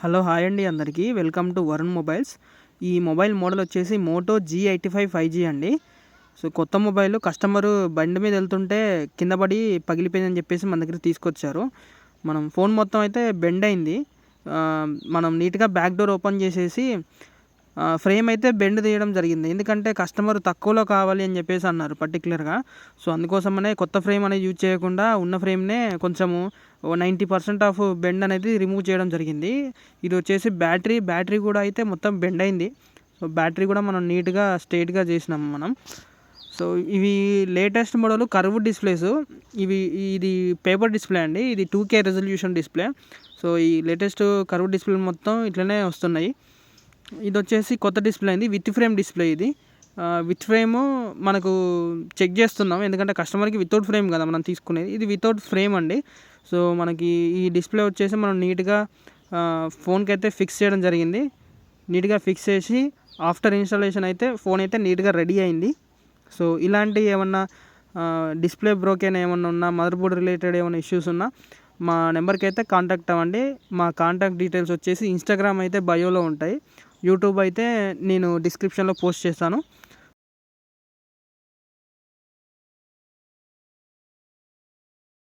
Hello hi అండి అందరికీ welcome to Varun mobiles. ఈ మొబైల్ మోడల్ వచ్చేసి మోటో G85 5G అండి. సో కొత్త మొబైల్ కస్టమరు బండి మీద వెళ్తుంటే కింద పడి పగిలిపోయిందని చెప్పేసి మన దగ్గర తీసుకొచ్చారు. మనం ఫోన్ మొత్తం అయితే బెండ్ అయింది. మనం నీట్గా బ్యాక్ డోర్ ఓపెన్ చేసేసి ఫ్రేమ్ అయితే బెండ్ తీయడం జరిగింది. ఎందుకంటే కస్టమర్ తక్కువలో కావాలి అని చెప్పేసి అన్నారు పర్టికులర్గా. సో అందుకోసమనే కొత్త ఫ్రేమ్ అనేది యూజ్ చేయకుండా ఉన్న ఫ్రేమ్నే కొంచెము 90% ఆఫ్ బెండ్ అనేది రిమూవ్ చేయడం జరిగింది. ఇది వచ్చేసి బ్యాటరీ కూడా అయితే మొత్తం బెండ్ అయింది. సో బ్యాటరీ కూడా మనం నీట్గా స్ట్రైట్గా చేసినాం మనం. సో ఇవి లేటెస్ట్ మోడల్ కర్వ్డ్ డిస్ప్లేస్. ఇది పేపర్ డిస్ప్లే అండి. ఇది 2K రెజల్యూషన్ డిస్ప్లే. సో ఈ లేటెస్ట్ కర్వ్డ్ డిస్ప్లే మొత్తం ఇట్లనే వస్తున్నాయి. ఇది వచ్చేసి కొత్త డిస్ప్లే అయింది, విత్ ఫ్రేమ్ డిస్ప్లే. ఇది విత్ ఫ్రేమ్ మనకు చెక్ చేస్తున్నాం, ఎందుకంటే కస్టమర్కి వితౌట్ ఫ్రేమ్ కదా మనం తీసుకునేది. ఇది వితౌట్ ఫ్రేమ్ అండి. సో మనకి ఈ డిస్ప్లే వచ్చేసి మనం నీట్గా ఫోన్కి అయితే ఫిక్స్ చేయడం జరిగింది. నీట్గా ఫిక్స్ చేసి ఆఫ్టర్ ఇన్స్టాలేషన్ అయితే ఫోన్ అయితే నీట్గా రెడీ అయింది. సో ఇలాంటి ఏమన్నా డిస్ప్లే బ్రోకెన్ ఏమన్నా ఉన్నా, మదర్ బోర్డ్ రిలేటెడ్ ఏమైనా ఇష్యూస్ ఉన్నా మా నెంబర్కి అయితే కాంటాక్ట్ అవ్వండి. మా కాంటాక్ట్ డీటెయిల్స్ వచ్చేసి ఇన్స్టాగ్రామ్ అయితే బయోలో ఉంటాయి, యూట్యూబ్ అయితే నేను డిస్క్రిప్షన్లో పోస్ట్ చేస్తాను.